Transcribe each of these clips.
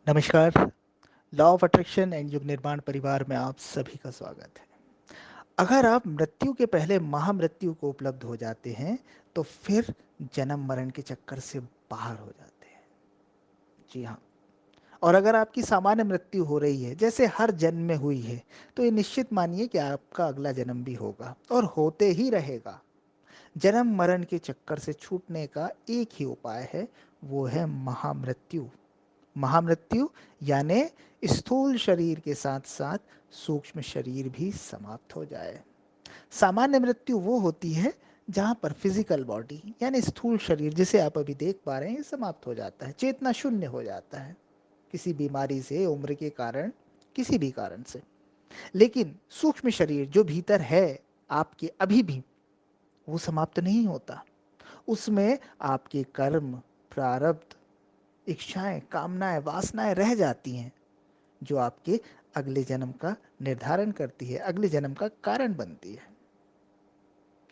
नमस्कार। Law of attraction and युग निर्माण परिवार में आप सभी का स्वागत है। अगर आप मृत्यु के पहले महामृत्यु को उपलब्ध हो जाते हैं तो फिर जन्म मरण के चक्कर से बाहर हो जाते हैं। जी हाँ। और अगर आपकी सामान्य मृत्यु हो रही है जैसे हर जन्म में हुई है तो ये निश्चित मानिए कि आपका अगला जन्म भी होगा और होते ही रहेगा। जन्म मरण के चक्कर से छूटने का एक ही उपाय है, वो है महामृत्यु। महामृत्यु यानी स्थूल शरीर के साथ साथ सूक्ष्म शरीर भी समाप्त हो जाए। सामान्य मृत्यु वो होती है जहां पर फिजिकल बॉडी यानी स्थूल शरीर जिसे आप अभी देख पा रहे हैं ये समाप्त हो जाता है, चेतना शून्य हो जाता है किसी बीमारी से, उम्र के कारण, किसी भी कारण से। लेकिन सूक्ष्म शरीर जो भीतर है आपके अभी भी, वो समाप्त नहीं होता। उसमें आपके कर्म, प्रारब्ध, इच्छाएं, कामनाएं, वासनाएं रह जाती हैं जो आपके अगले जन्म का निर्धारण करती है, अगले जन्म का कारण बनती है।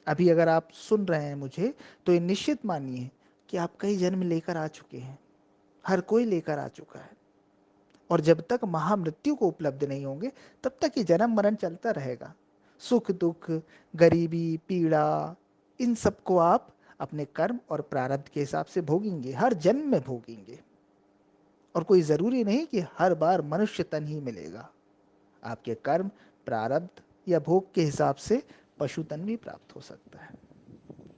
अभी अगर आप सुन रहे हैं मुझे तो ये निश्चित मानिए कि आप कई जन्म लेकर आ चुके हैं। हर कोई लेकर आ चुका है। और जब तक महामृत्यु को उपलब्ध नहीं होंगे तब तक ये जन्म मरण चलता रहेगा। सुख दुख, गरीबी, पीड़ा, इन सबको आप अपने कर्म और प्रारब्ध के हिसाब से भोगेंगे, हर जन्म में भोगेंगे। और कोई ज़रूरी नहीं कि हर बार मनुष्य तन ही मिलेगा। आपके कर्म, प्रारब्ध या भोग के हिसाब से पशु तन भी प्राप्त हो सकता है।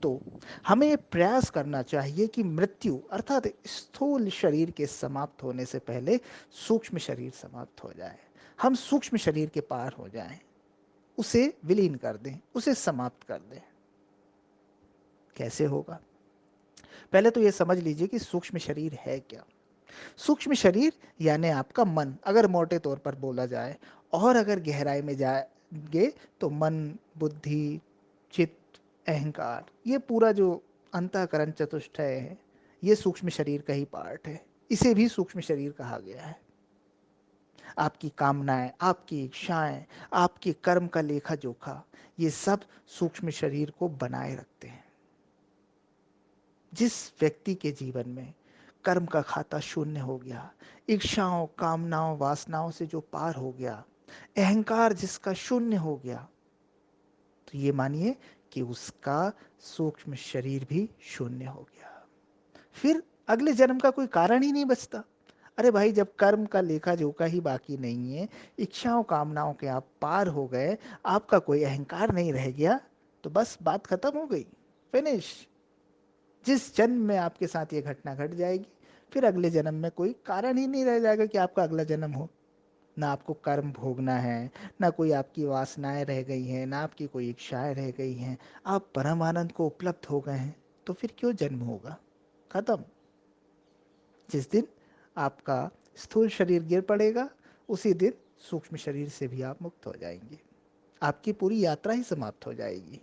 तो हमें ये प्रयास करना चाहिए कि मृत्यु अर्थात स्थूल शरीर के समाप्त होने से पहले सूक्ष्म शरीर समाप्त हो जाए। हम सूक्ष्म शरीर के पार हो जाएं, उसे विलीन कर दें, उसे समाप्त कर दें। कैसे होगा? पहले तो ये समझ लीजिए कि सूक्ष्म शरीर है क्या। सूक्ष्म शरीर यानी आपका मन, अगर मोटे तौर पर बोला जाए, और अगर गहराई में जाएंगे तो मन, बुद्धि, चित्त, अहंकार, ये पूरा जो अंतःकरण चतुष्टय है ये सूक्ष्म शरीर का ही पार्ट है। इसे भी सूक्ष्म शरीर कहा गया है। आपकी कामनाएं, आपकी इच्छाएं, आपके कर्म का लेखा जोखा, ये सब सूक्ष्म शरीर को बनाए रखते हैं। जिस व्यक्ति के जीवन में कर्म का खाता शून्य हो गया, इच्छाओं, कामनाओं, वासनाओं से जो पार हो गया, अहंकार जिसका शून्य हो गया, तो ये मानिए कि उसका सूक्ष्म शरीर भी शून्य हो गया। फिर अगले जन्म का कोई कारण ही नहीं बचता। अरे भाई, जब कर्म का लेखा जोखा ही बाकी नहीं है, इच्छाओं कामनाओं के आप पार हो गए, आपका कोई अहंकार नहीं रह गया, तो बस बात खत्म हो गई, फिनिश। जिस जन्म में आपके साथ ये घटना घट जाएगी, फिर अगले जन्म में कोई कारण ही नहीं रह जाएगा कि आपका अगला जन्म हो। ना आपको कर्म भोगना है, ना कोई आपकी वासनाएं रह गई हैं, ना आपकी कोई इच्छाएं रह गई हैं। आप परम आनंद को उपलब्ध हो गए हैं, तो फिर क्यों जन्म होगा? खत्म। जिस दिन आपका स्थूल शरीर गिर पड़ेगा उसी दिन सूक्ष्म शरीर से भी आप मुक्त हो जाएंगे। आपकी पूरी यात्रा ही समाप्त हो जाएगी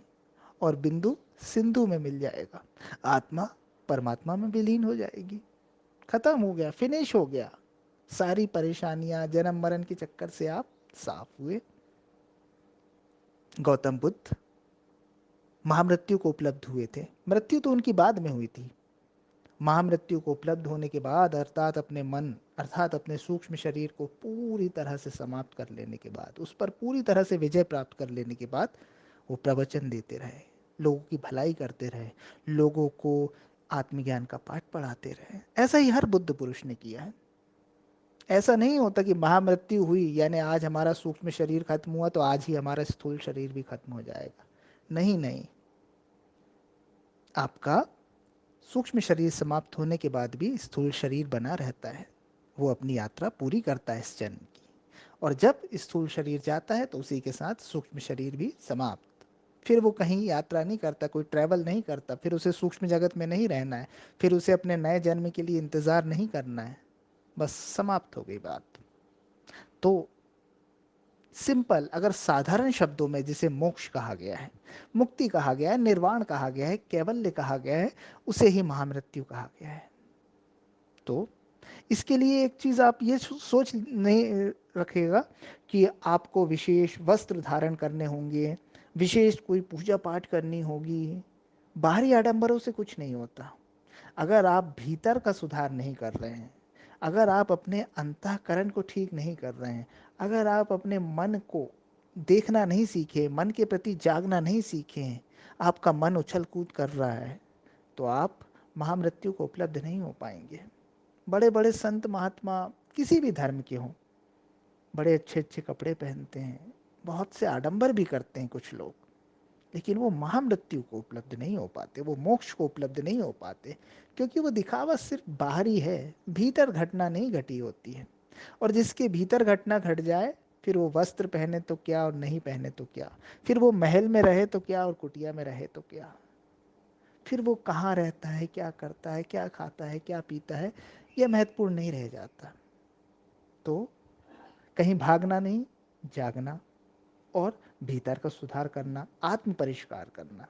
और बिंदु सिंधु में मिल जाएगा। आत्मा परमात्मा में विलीन हो जाएगी। खत्म हो गया, फिनिश हो गया। सारी परेशानियां, जन्म मरण के चक्कर से आप साफ हुए। गौतम बुद्ध महामृत्यु को उपलब्ध हुए थे। मृत्यु तो उनकी बाद में हुई थी। महामृत्यु को उपलब्ध होने के बाद अर्थात अपने मन, अर्थात अपने सूक्ष्म शरीर को पूरी तरह से समाप्त कर लेने के बाद, उस पर पूरी तरह से विजय प्राप्त कर लेने के बाद, वो प्रवचन देते रहे, लोगों की भलाई करते रहे, लोगों को आत्मज्ञान का पाठ पढ़ाते रहे। ऐसा ही हर बुद्ध पुरुष ने किया है। ऐसा नहीं होता कि महामृत्यु हुई यानी आज हमारा सूक्ष्म शरीर खत्म हुआ तो आज ही हमारा स्थूल शरीर भी खत्म हो जाएगा। नहीं नहीं, आपका सूक्ष्म शरीर समाप्त होने के बाद भी स्थूल शरीर बना रहता है। वो अपनी यात्रा पूरी करता है इस जन्म की। और जब स्थूल शरीर जाता है तो उसी के साथ सूक्ष्म शरीर भी समाप्त। फिर वो कहीं यात्रा नहीं करता, कोई ट्रैवल नहीं करता, फिर उसे सूक्ष्म जगत में नहीं रहना है, फिर उसे अपने नए जन्म के लिए इंतज़ार नहीं करना है। बस समाप्त हो गई बात। तो सिंपल, अगर साधारण शब्दों में जिसे मोक्ष कहा गया है, मुक्ति कहा गया है, निर्वाण कहा गया है, कैवल्य कहा गया है, उसे ही महामृत्यु कहा गया है। तो इसके लिए एक चीज़ आप ये सोच नहीं रखिएगा कि आपको विशेष वस्त्र धारण करने होंगे, विशेष कोई पूजा पाठ करनी होगी। बाहरी आडंबरों से कुछ नहीं होता। अगर आप भीतर का सुधार नहीं कर रहे हैं, अगर आप अपने अंतःकरण को ठीक नहीं कर रहे हैं, अगर आप अपने मन को देखना नहीं सीखे, मन के प्रति जागना नहीं सीखे हैं, आपका मन उछल कूद कर रहा है, तो आप महामृत्यु को उपलब्ध नहीं हो पाएंगे। बड़े बड़े संत महात्मा किसी भी धर्म के हों, बड़े अच्छे अच्छे कपड़े पहनते हैं, बहुत से आडंबर भी करते हैं कुछ लोग, लेकिन वो महामृत्यु को उपलब्ध नहीं हो पाते, वो मोक्ष को उपलब्ध नहीं हो पाते, क्योंकि वो दिखावा सिर्फ बाहरी है, भीतर घटना नहीं घटी होती है। और जिसके भीतर घटना घट जाए, फिर वो वस्त्र पहने तो क्या और नहीं पहने तो क्या, फिर वो महल में रहे तो क्या और कुटिया में रहे तो क्या, फिर वो कहाँ रहता है, क्या करता है, क्या खाता है, क्या पीता है, यह महत्वपूर्ण नहीं रह जाता। तो कहीं भागना नहीं, जागना और भीतर का सुधार करना, आत्म परिष्कार करना।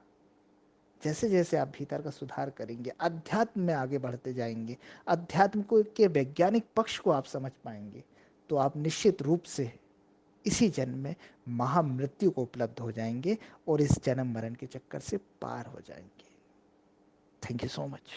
जैसे जैसे आप भीतर का सुधार करेंगे, अध्यात्म में आगे बढ़ते जाएंगे, अध्यात्म को के वैज्ञानिक पक्ष को आप समझ पाएंगे, तो आप निश्चित रूप से इसी जन्म में महामृत्यु को उपलब्ध हो जाएंगे और इस जन्म मरण के चक्कर से पार हो जाएंगे। Thank you so much.